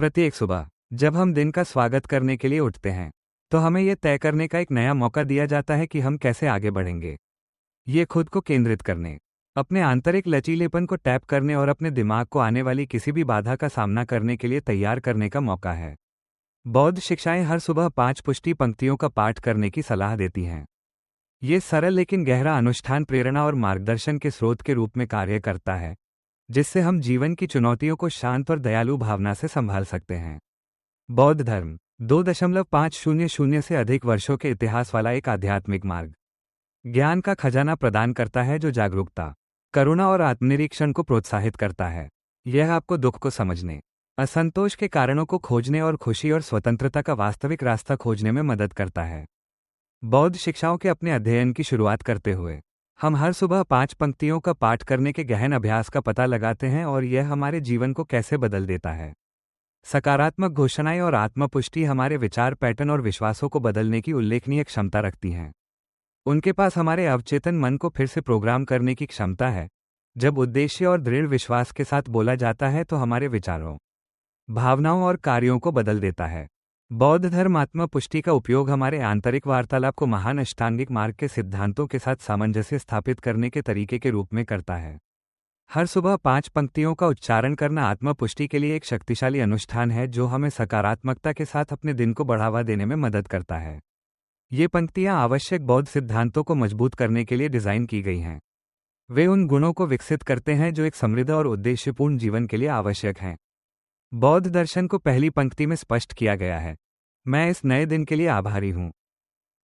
प्रत्येक सुबह जब हम दिन का स्वागत करने के लिए उठते हैं, तो हमें यह तय करने का एक नया मौका दिया जाता है कि हम कैसे आगे बढ़ेंगे। ये खुद को केंद्रित करने, अपने आंतरिक लचीलेपन को टैप करने और अपने दिमाग को आने वाली किसी भी बाधा का सामना करने के लिए तैयार करने का मौका है। बौद्ध शिक्षाएं हर सुबह 5 पुष्टि पंक्तियों का पाठ करने की सलाह देती हैं। ये सरल लेकिन गहरा अनुष्ठान प्रेरणा और मार्गदर्शन के स्रोत के रूप में कार्य करता है, जिससे हम जीवन की चुनौतियों को शांत और दयालु भावना से संभाल सकते हैं। बौद्ध धर्म 2.500 से अधिक वर्षों के इतिहास वाला एक आध्यात्मिक मार्ग ज्ञान का खजाना प्रदान करता है, जो जागरूकता, करुणा और आत्मनिरीक्षण को प्रोत्साहित करता है। यह आपको दुख को समझने, असंतोष के कारणों को खोजने और खुशी और स्वतंत्रता का वास्तविक रास्ता खोजने में मदद करता है। बौद्ध शिक्षाओं के अपने अध्ययन की शुरुआत करते हुए हम हर सुबह 5 पंक्तियों का पाठ करने के गहन अभ्यास का पता लगाते हैं और यह हमारे जीवन को कैसे बदल देता है। सकारात्मक घोषणाएं और आत्मपुष्टि हमारे विचार पैटर्न और विश्वासों को बदलने की उल्लेखनीय क्षमता रखती हैं। उनके पास हमारे अवचेतन मन को फिर से प्रोग्राम करने की क्षमता है। जब उद्देश्य और दृढ़ विश्वास के साथ बोला जाता है तो हमारे विचारों, भावनाओं और कार्यों को बदल देता है। बौद्ध धर्म आत्म पुष्टि का उपयोग हमारे आंतरिक वार्तालाप को महान अष्टांगिक मार्ग के सिद्धांतों के साथ सामंजस्य स्थापित करने के तरीके के रूप में करता है। हर सुबह 5 पंक्तियों का उच्चारण करना आत्म पुष्टि के लिए एक शक्तिशाली अनुष्ठान है, जो हमें सकारात्मकता के साथ अपने दिन को बढ़ावा देने में मदद करता है। ये पंक्तियां आवश्यक बौद्ध सिद्धांतों को मजबूत करने के लिए डिजाइन की गई हैं। वे उन गुणों को विकसित करते हैं जो एक समृद्ध और उद्देश्यपूर्ण जीवन के लिए आवश्यक हैं। बौद्ध दर्शन को पहली पंक्ति में स्पष्ट किया गया है, मैं इस नए दिन के लिए आभारी हूँ।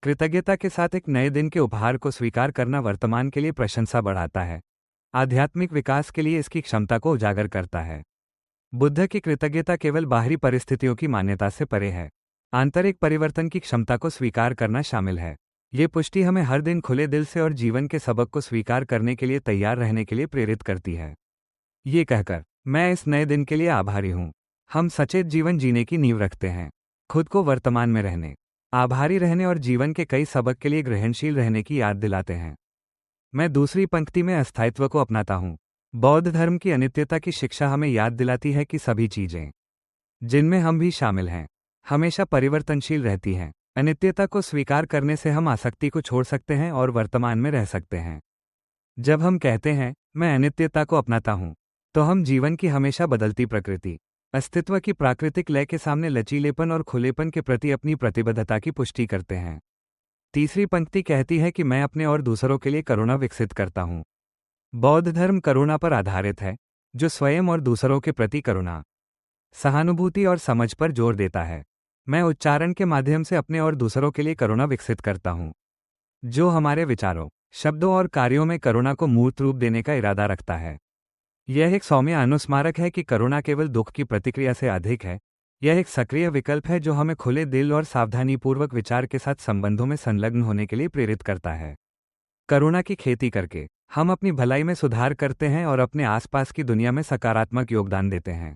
कृतज्ञता के साथ एक नए दिन के उपहार को स्वीकार करना वर्तमान के लिए प्रशंसा बढ़ाता है, आध्यात्मिक विकास के लिए इसकी क्षमता को उजागर करता है। बुद्ध की कृतज्ञता केवल बाहरी परिस्थितियों की मान्यता से परे है, आंतरिक परिवर्तन की क्षमता को स्वीकार करना शामिल है। ये पुष्टि हमें हर दिन खुले दिल से और जीवन के सबक को स्वीकार करने के लिए तैयार रहने के लिए प्रेरित करती है। ये कहकर, मैं इस नए दिन के लिए आभारी हूँ, हम सचेत जीवन जीने की नींव रखते हैं। खुद को वर्तमान में रहने, आभारी रहने और जीवन के कई सबक के लिए ग्रहणशील रहने की याद दिलाते हैं। मैं दूसरी पंक्ति में अस्थायित्व को अपनाता हूँ। बौद्ध धर्म की अनित्यता की शिक्षा हमें याद दिलाती है कि सभी चीजें, जिनमें हम भी शामिल हैं, हमेशा परिवर्तनशील रहती हैं। अनित्यता को स्वीकार करने से हम आसक्ति को छोड़ सकते हैं और वर्तमान में रह सकते हैं। जब हम कहते हैं, मैं अनित्यता को अपनाता हूँ, तो हम जीवन की हमेशा बदलती प्रकृति, अस्तित्व की प्राकृतिक लय के सामने लचीलेपन और खुलेपन के प्रति अपनी प्रतिबद्धता की पुष्टि करते हैं। तीसरी पंक्ति कहती है कि मैं अपने और दूसरों के लिए करुणा विकसित करता हूँ। बौद्ध धर्म करुणा पर आधारित है, जो स्वयं और दूसरों के प्रति करुणा, सहानुभूति और समझ पर जोर देता है। मैं उच्चारण के माध्यम से अपने और दूसरों के लिए करुणा विकसित करता हूँ, जो हमारे विचारों, शब्दों और कार्यों में करुणा को मूर्त रूप देने का इरादा रखता है। यह एक सौम्य अनुस्मारक है कि करुणा केवल दुख की प्रतिक्रिया से अधिक है। यह एक सक्रिय विकल्प है जो हमें खुले दिल और सावधानीपूर्वक विचार के साथ संबंधों में संलग्न होने के लिए प्रेरित करता है। करुणा की खेती करके हम अपनी भलाई में सुधार करते हैं और अपने आसपास की दुनिया में सकारात्मक योगदान देते हैं।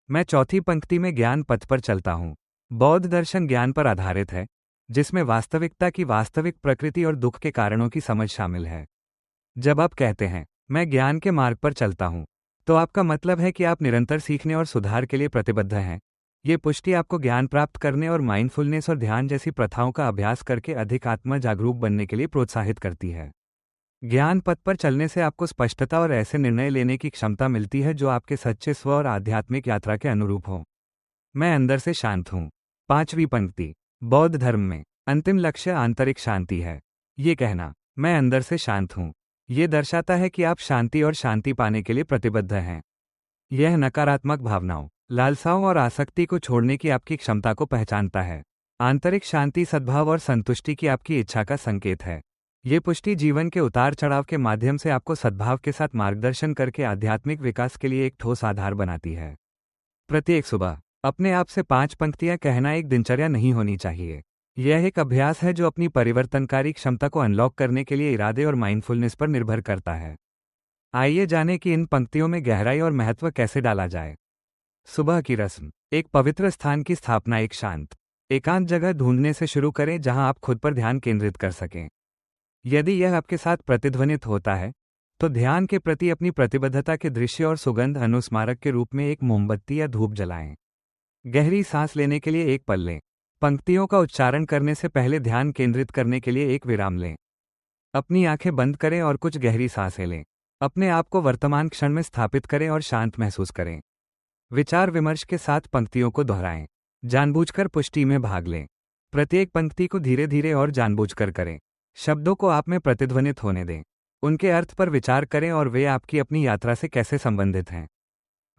मैं चौथी पंक्ति में ज्ञान पथ पर चलता हूँ। बौद्ध दर्शन ज्ञान पर आधारित है, जिसमें वास्तविकता की वास्तविक प्रकृति और दुख के कारणों की समझ शामिल है। जब आप कहते हैं, मैं ज्ञान के मार्ग पर चलता हूँ, तो आपका मतलब है कि आप निरंतर सीखने और सुधार के लिए प्रतिबद्ध हैं। ये पुष्टि आपको ज्ञान प्राप्त करने और माइंडफुलनेस और ध्यान जैसी प्रथाओं का अभ्यास करके अधिक आत्म जागरूक बनने के लिए प्रोत्साहित करती है। ज्ञान पथ पर चलने से आपको स्पष्टता और ऐसे निर्णय लेने की क्षमता मिलती है जो आपके सच्चे स्व और आध्यात्मिक यात्रा के अनुरूप हो। मैं अंदर से शांत हूँ। पांचवी पंक्ति, बौद्ध धर्म में अंतिम लक्ष्य आंतरिक शांति है। ये कहना, मैं अंदर से शांत हूँ, ये दर्शाता है कि आप शांति और शांति पाने के लिए प्रतिबद्ध हैं। यह नकारात्मक भावनाओं, लालसाओं और आसक्ति को छोड़ने की आपकी क्षमता को पहचानता है। आंतरिक शांति सद्भाव और संतुष्टि की आपकी इच्छा का संकेत है। ये पुष्टि जीवन के उतार चढ़ाव के माध्यम से आपको सद्भाव के साथ मार्गदर्शन करके आध्यात्मिक विकास के लिए एक ठोस आधार बनाती है। प्रत्येक सुबह अपने आप से 5 पंक्तियां कहना एक दिनचर्या नहीं होनी चाहिए। यह एक अभ्यास है जो अपनी परिवर्तनकारी क्षमता को अनलॉक करने के लिए इरादे और माइंडफुलनेस पर निर्भर करता है। आइए जानें कि इन पंक्तियों में गहराई और महत्व कैसे डाला जाए। सुबह की रस्म, एक पवित्र स्थान की स्थापना। एक शांत, एकांत जगह ढूंढने से शुरू करें जहां आप खुद पर ध्यान केंद्रित कर सकें। यदि यह आपके साथ प्रतिध्वनित होता है, तो ध्यान के प्रति अपनी प्रतिबद्धता के दृश्य और सुगंध अनुस्मारक के रूप में एक मोमबत्ती या धूप जलाएं। गहरी सांस लेने के लिए एक पल लें। पंक्तियों का उच्चारण करने से पहले ध्यान केंद्रित करने के लिए एक विराम लें। अपनी आंखें बंद करें और कुछ गहरी सांसें लें। अपने आप को वर्तमान क्षण में स्थापित करें और शांत महसूस करें। विचार विमर्श के साथ पंक्तियों को दोहराएं। जानबूझकर पुष्टि में भाग लें। प्रत्येक पंक्ति को धीरे धीरे और जानबूझकर करें। शब्दों को आप में प्रतिध्वनित होने दें। उनके अर्थ पर विचार करें और वे आपकी अपनी यात्रा से कैसे संबंधित हैं।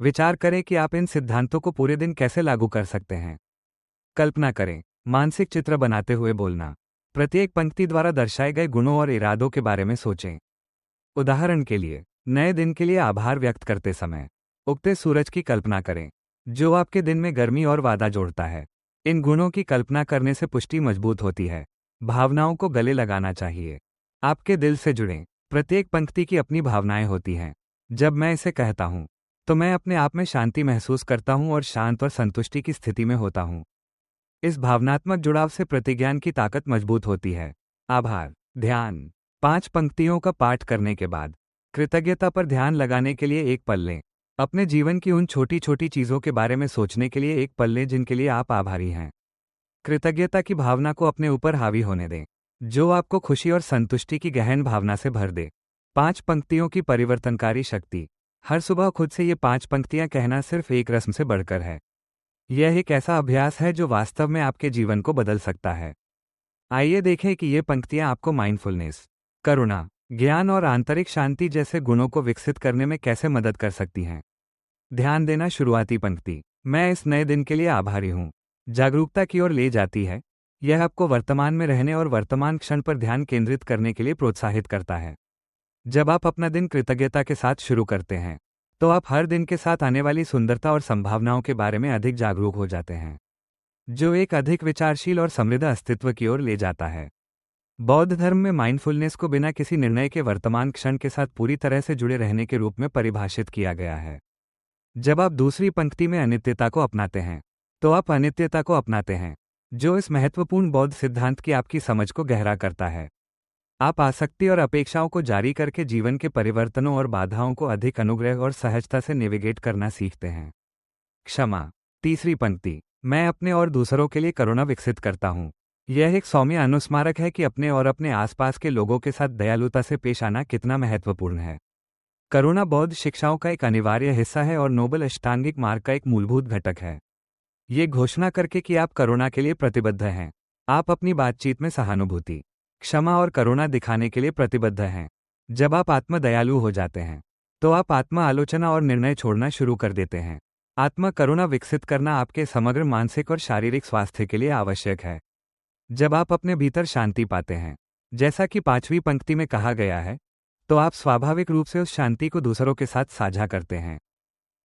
विचार करें कि आप इन सिद्धांतों को पूरे दिन कैसे लागू कर सकते हैं। कल्पना करें। मानसिक चित्र बनाते हुए बोलना। प्रत्येक पंक्ति द्वारा दर्शाए गए गुणों और इरादों के बारे में सोचें। उदाहरण के लिए, नए दिन के लिए आभार व्यक्त करते समय उगते सूरज की कल्पना करें, जो आपके दिन में गर्मी और वादा जोड़ता है। इन गुणों की कल्पना करने से पुष्टि मजबूत होती है। भावनाओं को गले लगाना चाहिए। आपके दिल से जुड़ें। प्रत्येक पंक्ति की अपनी भावनाएं होती हैं। जब मैं इसे कहता हूं, तो मैं अपने आप में शांति महसूस करता हूं और शांत और संतुष्टि की स्थिति में होता हूं। इस भावनात्मक जुड़ाव से प्रतिज्ञान की ताकत मजबूत होती है। आभार, ध्यान। 5 पंक्तियों का पाठ करने के बाद कृतज्ञता पर ध्यान लगाने के लिए एक पल लें। अपने जीवन की उन छोटी छोटी चीज़ों के बारे में सोचने के लिए एक पल लें जिनके लिए आप आभारी हैं। कृतज्ञता की भावना को अपने ऊपर हावी होने दें, जो आपको खुशी और संतुष्टि की गहन भावना से भर दे। 5 पंक्तियों की परिवर्तनकारी शक्ति। हर सुबह खुद से ये 5 पंक्तियां कहना सिर्फ एक रस्म से बढ़कर है। यह एक ऐसा अभ्यास है जो वास्तव में आपके जीवन को बदल सकता है। आइए देखें कि ये पंक्तियां आपको माइंडफुलनेस, करुणा, ज्ञान और आंतरिक शांति जैसे गुणों को विकसित करने में कैसे मदद कर सकती हैं। ध्यान देना। शुरुआती पंक्ति, मैं इस नए दिन के लिए आभारी हूँ, जागरूकता की ओर ले जाती है। यह आपको वर्तमान में रहने और वर्तमान क्षण पर ध्यान केंद्रित करने के लिए प्रोत्साहित करता है। जब आप अपना दिन कृतज्ञता के साथ शुरू करते हैं, तो आप हर दिन के साथ आने वाली सुंदरता और संभावनाओं के बारे में अधिक जागरूक हो जाते हैं, जो एक अधिक विचारशील और समृद्ध अस्तित्व की ओर ले जाता है। बौद्ध धर्म में माइंडफुलनेस को बिना किसी निर्णय के वर्तमान क्षण के साथ पूरी तरह से जुड़े रहने के रूप में परिभाषित किया गया है। जब आप दूसरी पंक्ति में अनित्यता को अपनाते हैं, तो आप अनित्यता को अपनाते हैं, जो इस महत्वपूर्ण बौद्ध सिद्धांत की आपकी समझ को गहरा करता है। आप आसक्ति और अपेक्षाओं को जारी करके जीवन के परिवर्तनों और बाधाओं को अधिक अनुग्रह और सहजता से नेविगेट करना सीखते हैं। क्षमा। तीसरी पंक्ति, मैं अपने और दूसरों के लिए करुणा विकसित करता हूँ। यह एक सौम्य अनुस्मारक है कि अपने और अपने आसपास के लोगों के साथ दयालुता से पेश आना कितना महत्वपूर्ण है। करुणा बौद्ध शिक्षाओं का एक अनिवार्य हिस्सा है और नोबल अष्टांगिक मार्ग का एक मूलभूत घटक है। ये घोषणा करके कि आप करुणा के लिए प्रतिबद्ध हैं, आप अपनी बातचीत में सहानुभूति, क्षमा और करुणा दिखाने के लिए प्रतिबद्ध हैं। जब आप आत्म दयालु हो जाते हैं, तो आप आत्म आलोचना और निर्णय छोड़ना शुरू कर देते हैं। आत्म करुणा विकसित करना आपके समग्र मानसिक और शारीरिक स्वास्थ्य के लिए आवश्यक है। जब आप अपने भीतर शांति पाते हैं, जैसा कि 5वीं पंक्ति में कहा गया है, तो आप स्वाभाविक रूप से उस शांति को दूसरों के साथ साझा करते हैं।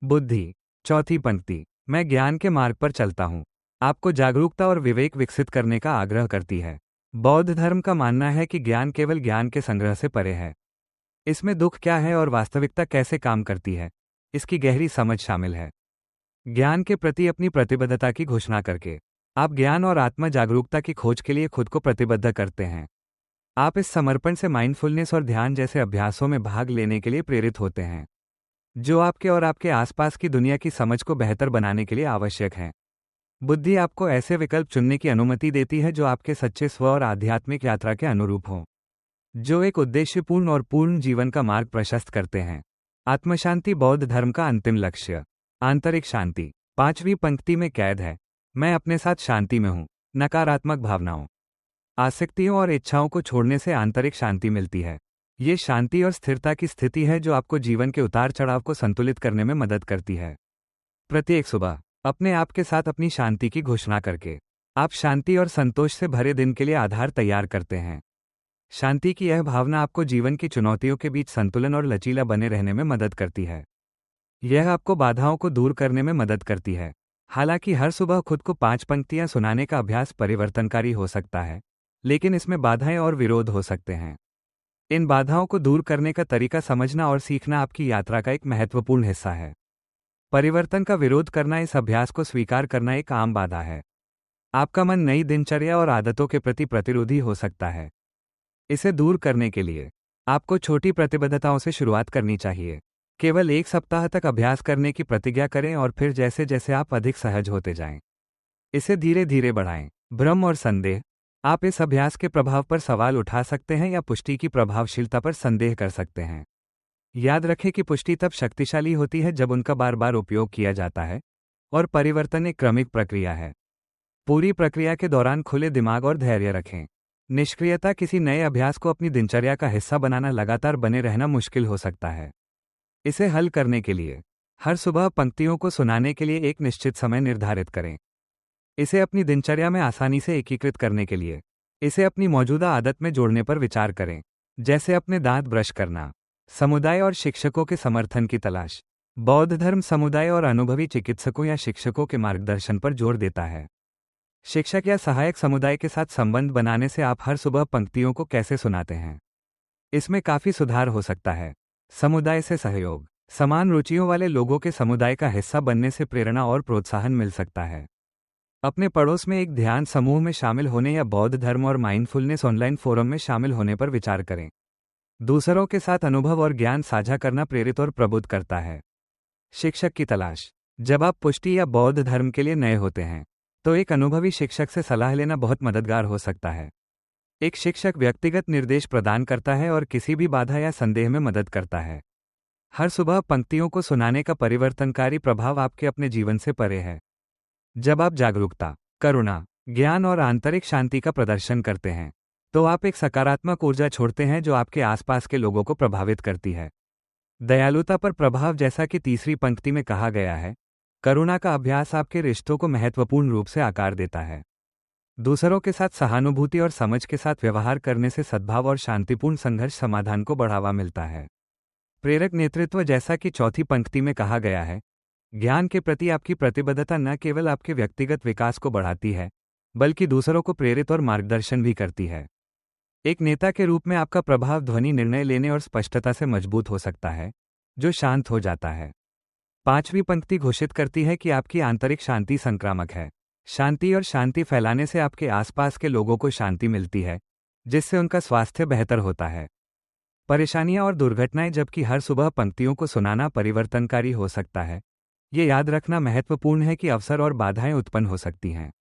बुद्धि। चौथी पंक्ति, मैं ज्ञान के मार्ग पर चलता हूँ, आपको जागरूकता और विवेक विकसित करने का आग्रह करती है। बौद्ध धर्म का मानना है कि ज्ञान केवल ज्ञान के संग्रह से परे है। इसमें दुख क्या है और वास्तविकता कैसे काम करती है, इसकी गहरी समझ शामिल है। ज्ञान के प्रति अपनी प्रतिबद्धता की घोषणा करके आप ज्ञान और आत्म जागरूकता की खोज के लिए खुद को प्रतिबद्ध करते हैं। आप इस समर्पण से माइंडफुलनेस और ध्यान जैसे अभ्यासों में भाग लेने के लिए प्रेरित होते हैं, जो आपके और आपके आसपास की दुनिया की समझ को बेहतर बनाने के लिए आवश्यक हैं। बुद्धि आपको ऐसे विकल्प चुनने की अनुमति देती है जो आपके सच्चे स्व और आध्यात्मिक यात्रा के अनुरूप हों, जो एक उद्देश्यपूर्ण और पूर्ण जीवन का मार्ग प्रशस्त करते हैं। आत्मशांति बौद्ध धर्म का अंतिम लक्ष्य। आंतरिक शांति। 5वीं पंक्ति में कैद है, मैं अपने साथ शांति में हूँ। नकारात्मक भावनाओं, आसक्तियों और इच्छाओं को छोड़ने से आंतरिक शांति मिलती है। ये शांति और स्थिरता की स्थिति है जो आपको जीवन के उतार चढ़ाव को संतुलित करने में मदद करती है। प्रत्येक सुबह अपने आप के साथ अपनी शांति की घोषणा करके आप शांति और संतोष से भरे दिन के लिए आधार तैयार करते हैं। शांति की यह भावना आपको जीवन की चुनौतियों के बीच संतुलन और लचीला बने रहने में मदद करती है। यह आपको बाधाओं को दूर करने में मदद करती है। हालांकि हर सुबह खुद को 5 पंक्तियां सुनाने का अभ्यास परिवर्तनकारी हो सकता है, लेकिन इसमें बाधाएं और विरोध हो सकते हैं। इन बाधाओं को दूर करने का तरीका समझना और सीखना आपकी यात्रा का एक महत्वपूर्ण हिस्सा है। परिवर्तन का विरोध करना, इस अभ्यास को स्वीकार करना एक आम बाधा है। आपका मन नई दिनचर्या और आदतों के प्रति प्रतिरोधी हो सकता है। इसे दूर करने के लिए आपको छोटी प्रतिबद्धताओं से शुरुआत करनी चाहिए। केवल 1 सप्ताह तक अभ्यास करने की प्रतिज्ञा करें और फिर जैसे जैसे आप अधिक सहज होते जाएं, इसे धीरे धीरे बढ़ाएं। भ्रम और संदेह। आप इस अभ्यास के प्रभाव पर सवाल उठा सकते हैं या पुष्टि की प्रभावशीलता पर संदेह कर सकते हैं। याद रखें कि पुष्टि तब शक्तिशाली होती है जब उनका बार बार उपयोग किया जाता है, और परिवर्तन एक क्रमिक प्रक्रिया है। पूरी प्रक्रिया के दौरान खुले दिमाग और धैर्य रखें। निष्क्रियता। किसी नए अभ्यास को अपनी दिनचर्या का हिस्सा बनाना लगातार बने रहना मुश्किल हो सकता है। इसे हल करने के लिए हर सुबह पंक्तियों को सुनाने के लिए एक निश्चित समय निर्धारित करें। इसे अपनी दिनचर्या में आसानी से एकीकृत करने के लिए इसे अपनी मौजूदा आदत में जोड़ने पर विचार करें, जैसे अपने दांत ब्रश करना। समुदाय और शिक्षकों के समर्थन की तलाश। बौद्ध धर्म समुदाय और अनुभवी चिकित्सकों या शिक्षकों के मार्गदर्शन पर जोर देता है। शिक्षक या सहायक समुदाय के साथ संबंध बनाने से आप हर सुबह पंक्तियों को कैसे सुनाते हैं, इसमें काफी सुधार हो सकता है। समुदाय से सहयोग। समान रुचियों वाले लोगों के समुदाय का हिस्सा बनने से प्रेरणा और प्रोत्साहन मिल सकता है। अपने पड़ोस में एक ध्यान समूह में शामिल होने या बौद्ध धर्म और माइंडफुलनेस ऑनलाइन फोरम में शामिल होने पर विचार करें। दूसरों के साथ अनुभव और ज्ञान साझा करना प्रेरित और प्रबुद्ध करता है। शिक्षक की तलाश। जब आप पुष्टि या बौद्ध धर्म के लिए नए होते हैं, तो एक अनुभवी शिक्षक से सलाह लेना बहुत मददगार हो सकता है। एक शिक्षक व्यक्तिगत निर्देश प्रदान करता है और किसी भी बाधा या संदेह में मदद करता है। हर सुबह पंक्तियों को सुनाने का परिवर्तनकारी प्रभाव आपके अपने जीवन से परे है। जब आप जागरूकता, करुणा, ज्ञान और आंतरिक शांति का प्रदर्शन करते हैं, तो आप एक सकारात्मक ऊर्जा छोड़ते हैं जो आपके आसपास के लोगों को प्रभावित करती है। दयालुता पर प्रभाव। जैसा कि तीसरी पंक्ति में कहा गया है, करुणा का अभ्यास आपके रिश्तों को महत्वपूर्ण रूप से आकार देता है। दूसरों के साथ सहानुभूति और समझ के साथ व्यवहार करने से सद्भाव और शांतिपूर्ण संघर्ष समाधान को बढ़ावा मिलता है। प्रेरक नेतृत्व। जैसा कि चौथी पंक्ति में कहा गया है, ज्ञान के प्रति आपकी प्रतिबद्धता न केवल आपके व्यक्तिगत विकास को बढ़ाती है, बल्कि दूसरों को प्रेरित और मार्गदर्शन भी करती है। एक नेता के रूप में आपका प्रभाव ध्वनि, निर्णय लेने और स्पष्टता से मजबूत हो सकता है, जो शांत हो जाता है। पांचवी पंक्ति घोषित करती है कि आपकी आंतरिक शांति संक्रामक है। शांति और शांति फैलाने से आपके आसपास के लोगों को शांति मिलती है, जिससे उनका स्वास्थ्य बेहतर होता है। परेशानियां और दुर्घटनाएं। जबकि हर सुबह पंक्तियों को सुनाना परिवर्तनकारी हो सकता है, ये याद रखना महत्वपूर्ण है कि अवसर और बाधाएं उत्पन्न हो सकती हैं।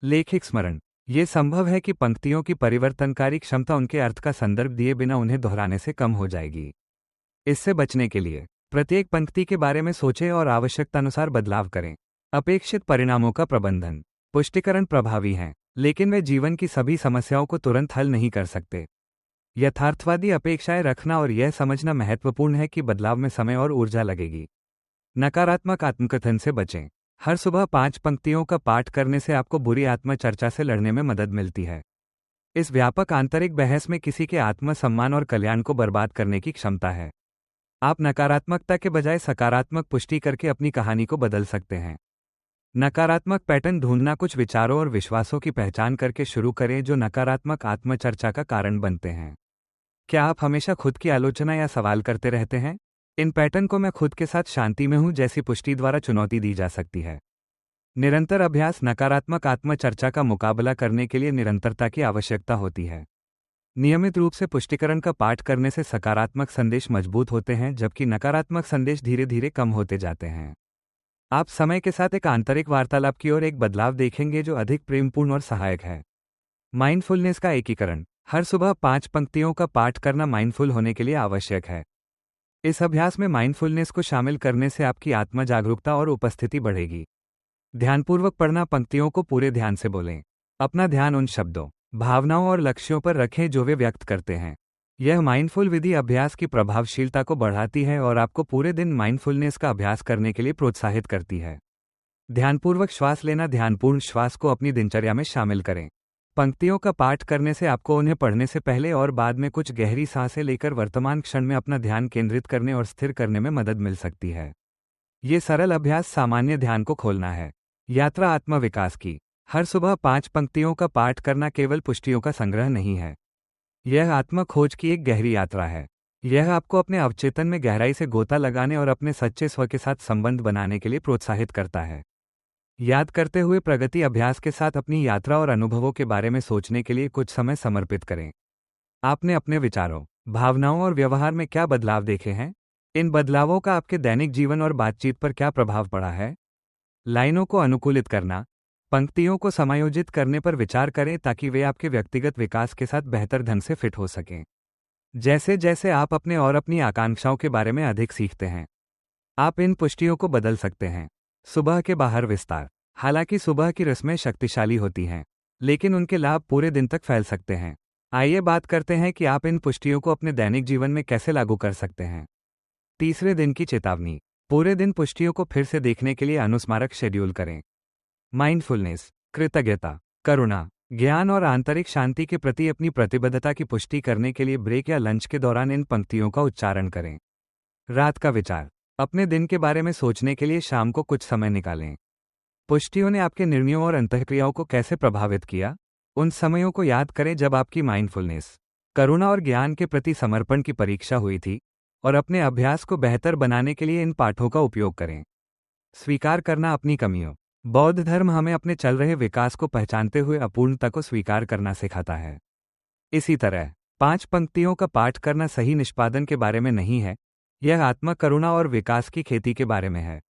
लेखिक स्मरण। ये संभव है कि पंक्तियों की परिवर्तनकारी क्षमता उनके अर्थ का संदर्भ दिए बिना उन्हें दोहराने से कम हो जाएगी। इससे बचने के लिए प्रत्येक पंक्ति के बारे में सोचें और आवश्यकतानुसार बदलाव करें। अपेक्षित परिणामों का प्रबंधन। पुष्टिकरण प्रभावी हैं, लेकिन वे जीवन की सभी समस्याओं को तुरंत हल नहीं कर सकते। यथार्थवादी अपेक्षाएं रखना और यह समझना महत्वपूर्ण है कि बदलाव में समय और ऊर्जा लगेगी। नकारात्मक आत्मकथन से बचें। हर सुबह 5 पंक्तियों का पाठ करने से आपको बुरी आत्मचर्चा से लड़ने में मदद मिलती है। इस व्यापक आंतरिक बहस में किसी के आत्मसम्मान और कल्याण को बर्बाद करने की क्षमता है। आप नकारात्मकता के बजाय सकारात्मक पुष्टि करके अपनी कहानी को बदल सकते हैं। नकारात्मक पैटर्न ढूंढना। कुछ विचारों और विश्वासों की पहचान करके शुरू करें जो नकारात्मक आत्मचर्चा का कारण बनते हैं। क्या आप हमेशा खुद की आलोचना या सवाल करते रहते हैं? इन पैटर्न को मैं खुद के साथ शांति में हूं जैसी पुष्टि द्वारा चुनौती दी जा सकती है। निरंतर अभ्यास। नकारात्मक आत्मचर्चा का मुकाबला करने के लिए निरंतरता की आवश्यकता होती है। नियमित रूप से पुष्टिकरण का पाठ करने से सकारात्मक संदेश मजबूत होते हैं, जबकि नकारात्मक संदेश धीरे धीरे कम होते जाते हैं। आप समय के साथ एक आंतरिक वार्तालाप की ओर एक बदलाव देखेंगे जो अधिक प्रेमपूर्ण और सहायक है। माइंडफुलनेस का एकीकरण। हर सुबह 5 पंक्तियों का पाठ करना माइंडफुल होने के लिए आवश्यक है। इस अभ्यास में माइंडफुलनेस को शामिल करने से आपकी आत्म जागरूकता और उपस्थिति बढ़ेगी। ध्यानपूर्वक पढ़ना। पंक्तियों को पूरे ध्यान से बोलें। अपना ध्यान उन शब्दों, भावनाओं और लक्ष्यों पर रखें जो वे व्यक्त करते हैं। यह माइंडफुल विधि अभ्यास की प्रभावशीलता को बढ़ाती है और आपको पूरे दिन माइंडफुलनेस का अभ्यास करने के लिए प्रोत्साहित करती है। ध्यानपूर्वक श्वास लेना। ध्यानपूर्ण श्वास को अपनी दिनचर्या में शामिल करें। पंक्तियों का पाठ करने से आपको उन्हें पढ़ने से पहले और बाद में कुछ गहरी सांसें लेकर वर्तमान क्षण में अपना ध्यान केंद्रित करने और स्थिर करने में मदद मिल सकती है। ये सरल अभ्यास सामान्य ध्यान को खोलना है। यात्रा आत्मविकास की। हर सुबह 5 पंक्तियों का पाठ करना केवल पुष्टियों का संग्रह नहीं है, यह आत्म खोज की एक गहरी यात्रा है। यह आपको अपने अवचेतन में गहराई से गोता लगाने और अपने सच्चे स्व के साथ संबंध बनाने के लिए प्रोत्साहित करता है। याद करते हुए प्रगति अभ्यास के साथ अपनी यात्रा और अनुभवों के बारे में सोचने के लिए कुछ समय समर्पित करें। आपने अपने विचारों, भावनाओं और व्यवहार में क्या बदलाव देखे हैं? इन बदलावों का आपके दैनिक जीवन और बातचीत पर क्या प्रभाव पड़ा है? लाइनों को अनुकूलित करना, पंक्तियों को समायोजित करने पर विचार करें ताकि वे आपके व्यक्तिगत विकास के साथ बेहतर ढंग से फिट हो सकें। जैसे जैसे आप अपने और अपनी आकांक्षाओं के बारे में अधिक सीखते हैं, आप इन पुष्टियों को बदल सकते हैं। सुबह के बाहर विस्तार। हालांकि सुबह की रस्में शक्तिशाली होती हैं, लेकिन उनके लाभ पूरे दिन तक फैल सकते हैं। आइए बात करते हैं कि आप इन पुष्टियों को अपने दैनिक जीवन में कैसे लागू कर सकते हैं। तीसरे दिन की चेतावनी। पूरे दिन पुष्टियों को फिर से देखने के लिए अनुस्मारक शेड्यूल करें। माइंडफुलनेस, कृतज्ञता, करुणा, ज्ञान और आंतरिक शांति के प्रति अपनी प्रतिबद्धता की पुष्टि करने के लिए ब्रेक या लंच के दौरान इन पंक्तियों का उच्चारण करें। रात का विचार। अपने दिन के बारे में सोचने के लिए शाम को कुछ समय निकालें। पुष्टियों ने आपके निर्णयों और अंतःक्रियाओं को कैसे प्रभावित किया? उन समयों को याद करें जब आपकी माइंडफुलनेस, करुणा और ज्ञान के प्रति समर्पण की परीक्षा हुई थी, और अपने अभ्यास को बेहतर बनाने के लिए इन पाठों का उपयोग करें। स्वीकार करना अपनी कमियों। बौद्ध धर्म हमें अपने चल रहे विकास को पहचानते हुए अपूर्णता को स्वीकार करना सिखाता है। इसी तरह 5 पंक्तियों का पाठ करना सही निष्पादन के बारे में नहीं है, यह आत्मा करुणा और विकास की खेती के बारे में है।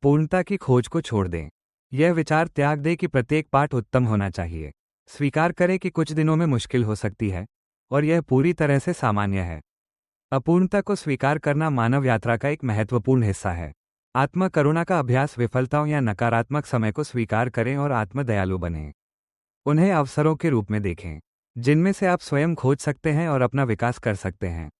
पूर्णता की खोज को छोड़ दें। यह विचार त्याग दें कि प्रत्येक पाठ उत्तम होना चाहिए। स्वीकार करें कि कुछ दिनों में मुश्किल हो सकती है, और यह पूरी तरह से सामान्य है। अपूर्णता को स्वीकार करना मानव यात्रा का एक महत्वपूर्ण हिस्सा है। आत्म करुणा का अभ्यास विफलताओं या नकारात्मक समय को स्वीकार करें और आत्म दयालु बनें। उन्हें अवसरों के रूप में देखें, जिनमें से आप स्वयं खोज सकते हैं और अपना विकास कर सकते हैं।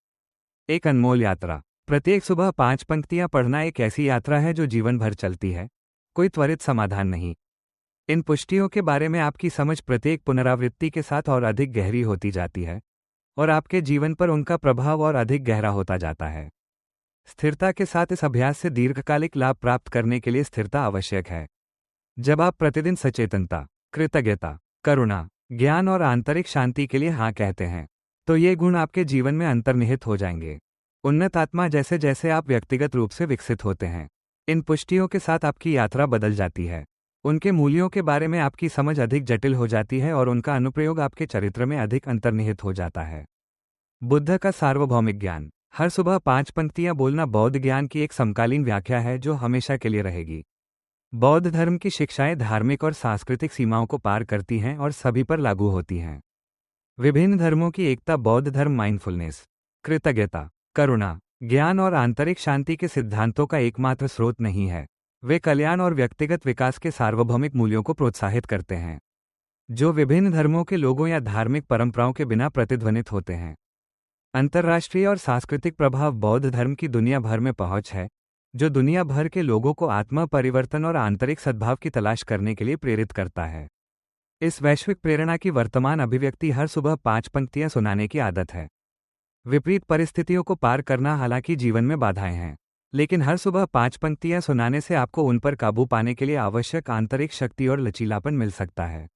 एक अनमोल यात्रा। प्रत्येक सुबह 5 पंक्तियां पढ़ना एक ऐसी यात्रा है जो जीवन भर चलती है, कोई त्वरित समाधान नहीं। इन पुष्टियों के बारे में आपकी समझ प्रत्येक पुनरावृत्ति के साथ और अधिक गहरी होती जाती है, और आपके जीवन पर उनका प्रभाव और अधिक गहरा होता जाता है। स्थिरता के साथ इस अभ्यास से दीर्घकालिक लाभ प्राप्त करने के लिए स्थिरता आवश्यक है। जब आप प्रतिदिन सचेतनता, कृतज्ञता, करुणा, ज्ञान और आंतरिक शांति के लिए हाँ कहते हैं, तो ये गुण आपके जीवन में अंतर्निहित हो जाएंगे। उन्नत आत्मा। जैसे जैसे आप व्यक्तिगत रूप से विकसित होते हैं, इन पुष्टियों के साथ आपकी यात्रा बदल जाती है। उनके मूल्यों के बारे में आपकी समझ अधिक जटिल हो जाती है और उनका अनुप्रयोग आपके चरित्र में अधिक अंतर्निहित हो जाता है। बुद्ध का सार्वभौमिक ज्ञान। हर सुबह 5 पंक्तियां बोलना बौद्ध ज्ञान की एक समकालीन व्याख्या है जो हमेशा के लिए रहेगी। बौद्ध धर्म की शिक्षाएं धार्मिक और सांस्कृतिक सीमाओं को पार करती हैं और सभी पर लागू होती हैं। विभिन्न धर्मों की एकता। बौद्ध धर्म माइंडफुलनेस, कृतज्ञता, करुणा, ज्ञान और आंतरिक शांति के सिद्धांतों का एकमात्र स्रोत नहीं है, वे कल्याण और व्यक्तिगत विकास के सार्वभौमिक मूल्यों को प्रोत्साहित करते हैं, जो विभिन्न धर्मों के लोगों या धार्मिक परंपराओं के बिना प्रतिध्वनित होते हैं। अंतर्राष्ट्रीय और सांस्कृतिक प्रभाव। बौद्ध धर्म की दुनिया भर में पहुंच है, जो दुनिया भर के लोगों को आत्म परिवर्तन और आंतरिक सद्भाव की तलाश करने के लिए प्रेरित करता है। इस वैश्विक प्रेरणा की वर्तमान अभिव्यक्ति हर सुबह 5 पंक्तियां सुनाने की आदत है। विपरीत परिस्थितियों को पार करना। हालांकि जीवन में बाधाएं हैं, लेकिन हर सुबह 5 पंक्तियां सुनाने से आपको उन पर काबू पाने के लिए आवश्यक आंतरिक शक्ति और लचीलापन मिल सकता है।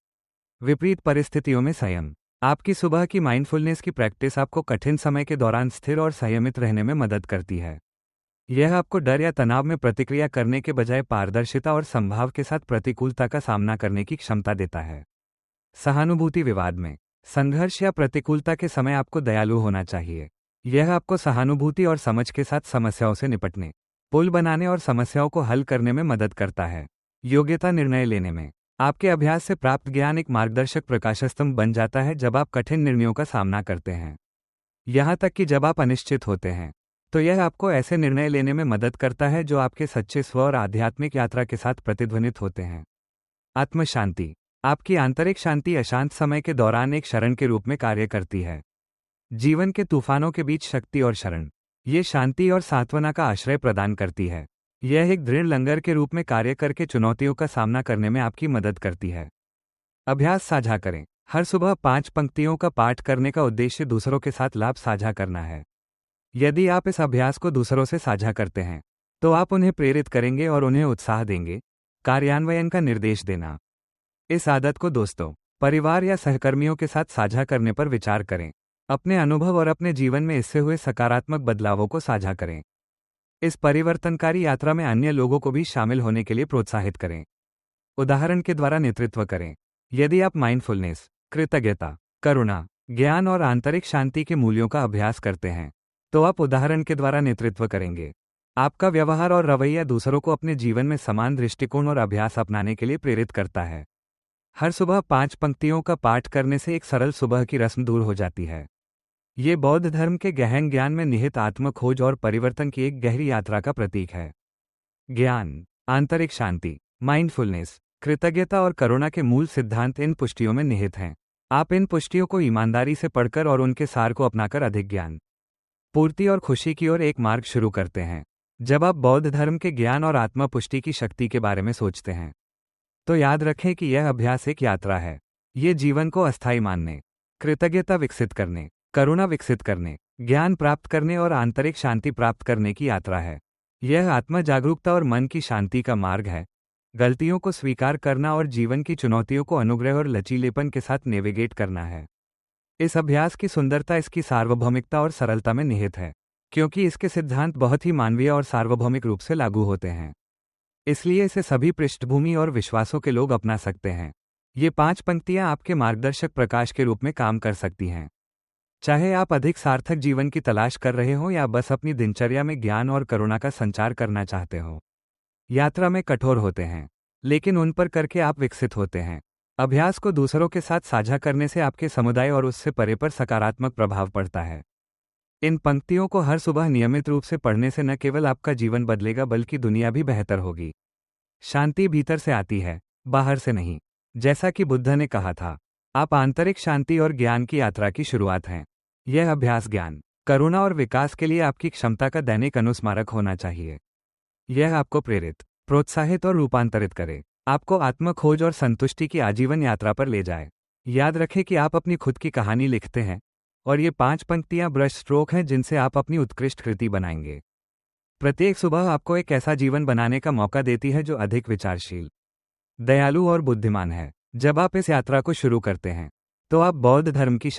विपरीत परिस्थितियों में संयम। आपकी सुबह की माइंडफुलनेस की प्रैक्टिस आपको कठिन समय के दौरान स्थिर और संयमित रहने में मदद करती है। यह आपको डर या तनाव में प्रतिक्रिया करने के बजाय पारदर्शिता और संभाव के साथ प्रतिकूलता का सामना करने की क्षमता देता है। सहानुभूति। विवाद में, संघर्ष या प्रतिकूलता के समय आपको दयालु होना चाहिए। यह आपको सहानुभूति और समझ के साथ समस्याओं से निपटने, पुल बनाने और समस्याओं को हल करने में मदद करता है। योग्यता। निर्णय लेने में, आपके अभ्यास से प्राप्त ज्ञान एक मार्गदर्शक प्रकाशस्तंभ बन जाता है जब आप कठिन निर्णयों का सामना करते हैं। यहां तक कि जब आप अनिश्चित होते हैं, तो यह आपको ऐसे निर्णय लेने में मदद करता है जो आपके सच्चे स्व और आध्यात्मिक यात्रा के साथ प्रतिध्वनित होते हैं। आत्मशांति। आपकी आंतरिक शांति अशांत समय के दौरान एक शरण के रूप में कार्य करती है। जीवन के तूफानों के बीच शक्ति और शरण, ये शांति और सांत्वना का आश्रय प्रदान करती है। यह एक दृढ़ लंगर के रूप में कार्य करके चुनौतियों का सामना करने में आपकी मदद करती है। अभ्यास साझा करें। हर सुबह 5 पंक्तियों का पाठ करने का उद्देश्य दूसरों के साथ लाभ साझा करना है। यदि आप इस अभ्यास को दूसरों से साझा करते हैं, तो आप उन्हें प्रेरित करेंगे और उन्हें उत्साह देंगे। कार्यान्वयन का निर्देश देना। इस आदत को दोस्तों, परिवार या सहकर्मियों के साथ साझा करने पर विचार करें। अपने अनुभव और अपने जीवन में इससे हुए सकारात्मक बदलावों को साझा करें। इस परिवर्तनकारी यात्रा में अन्य लोगों को भी शामिल होने के लिए प्रोत्साहित करें। उदाहरण के द्वारा नेतृत्व करें। यदि आप माइंडफुलनेस, कृतज्ञता, करुणा, ज्ञान और आंतरिक शांति के मूल्यों का अभ्यास करते हैं, तो आप उदाहरण के द्वारा नेतृत्व करेंगे। आपका व्यवहार और रवैया दूसरों को अपने जीवन में समान दृष्टिकोण और अभ्यास अपनाने के लिए प्रेरित करता है। हर सुबह 5 पंक्तियों का पाठ करने से एक सरल सुबह की रस्म दूर हो जाती है। ये बौद्ध धर्म के गहन ज्ञान में निहित आत्म खोज और परिवर्तन की एक गहरी यात्रा का प्रतीक है। ज्ञान, आंतरिक शांति, माइंडफुलनेस, कृतज्ञता और करुणा के मूल सिद्धांत इन पुष्टियों में निहित हैं। आप इन पुष्टियों को ईमानदारी से पढ़कर और उनके सार को अपनाकर अधिक ज्ञान, पूर्ति और खुशी की ओर एक मार्ग शुरू करते हैं। जब आप बौद्ध धर्म के ज्ञान और आत्मा पुष्टि की शक्ति के बारे में सोचते हैं, तो याद रखें कि यह अभ्यास एक यात्रा है। ये जीवन को अस्थायी मानने, कृतज्ञता विकसित करने, करुणा विकसित करने, ज्ञान प्राप्त करने और आंतरिक शांति प्राप्त करने की यात्रा है। यह आत्मा जागरूकता और मन की शांति का मार्ग है। गलतियों को स्वीकार करना और जीवन की चुनौतियों को अनुग्रह और लचीलेपन के साथ नेविगेट करना है। इस अभ्यास की सुंदरता इसकी सार्वभौमिकता और सरलता में निहित है, क्योंकि इसके सिद्धांत बहुत ही मानवीय और सार्वभौमिक रूप से लागू होते हैं। इसलिए इसे सभी पृष्ठभूमि और विश्वासों के लोग अपना सकते हैं। ये 5 पंक्तियां आपके मार्गदर्शक प्रकाश के रूप में काम कर सकती हैं। चाहे आप अधिक सार्थक जीवन की तलाश कर रहे हो या बस अपनी दिनचर्या में ज्ञान और करुणा का संचार करना चाहते हो। यात्रा में कठोर होते हैं, लेकिन उन पर करके आप विकसित होते हैं। अभ्यास को दूसरों के साथ साझा करने से आपके समुदाय और उससे परे पर सकारात्मक प्रभाव पड़ता है। इन पंक्तियों को हर सुबह नियमित रूप से पढ़ने से न केवल आपका जीवन बदलेगा बल्कि दुनिया भी बेहतर होगी। शांति भीतर से आती है, बाहर से नहीं। जैसा कि बुद्ध ने कहा था, आप आंतरिक शांति और ज्ञान की यात्रा की शुरुआत हैं। यह अभ्यास ज्ञान, करुणा और विकास के लिए आपकी क्षमता का दैनिक अनुस्मारक होना चाहिए। यह आपको प्रेरित, प्रोत्साहित और रूपांतरित करे, आपको आत्मखोज और संतुष्टि की आजीवन यात्रा पर ले जाए। याद रखें कि आप अपनी खुद की कहानी लिखते हैं, और ये 5 पंक्तियां ब्रश स्ट्रोक हैं जिनसे आप अपनी उत्कृष्ट कृति बनाएंगे। प्रत्येक सुबह आपको एक ऐसा जीवन बनाने का मौका देती है जो अधिक विचारशील, दयालु और बुद्धिमान है। जब आप इस यात्रा को शुरू करते हैं, तो आप बौद्ध धर्म की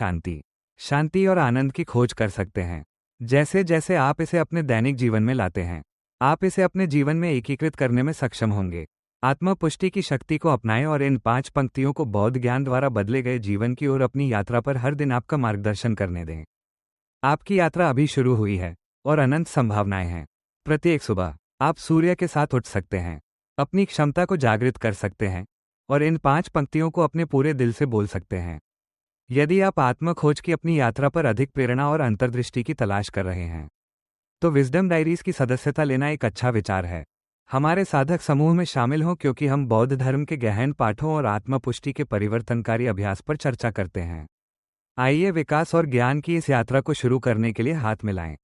शांति और आनंद की खोज कर सकते हैं। जैसे जैसे आप इसे अपने दैनिक जीवन में लाते हैं, आप इसे अपने जीवन में एकीकृत करने में सक्षम होंगे। आत्मा पुष्टि की शक्ति को अपनाएं और इन 5 पंक्तियों को बौद्ध ज्ञान द्वारा बदले गए जीवन की ओर अपनी यात्रा पर हर दिन आपका मार्गदर्शन करने दें। आपकी यात्रा अभी शुरू हुई है और अनंत संभावनाएं हैं। प्रत्येक सुबह आप सूर्य के साथ उठ सकते हैं, अपनी क्षमता को जागृत कर सकते हैं और इन 5 पंक्तियों को अपने पूरे दिल से बोल सकते हैं। यदि आप आत्मखोज की अपनी यात्रा पर अधिक प्रेरणा और अंतर्दृष्टि की तलाश कर रहे हैं, तो विजडम डायरीज की सदस्यता लेना एक अच्छा विचार है। हमारे साधक समूह में शामिल हों क्योंकि हम बौद्ध धर्म के गहन पाठों और आत्म पुष्टि के परिवर्तनकारी अभ्यास पर चर्चा करते हैं। आइए विकास और ज्ञान की इस यात्रा को शुरू करने के लिए हाथ मिलाएं।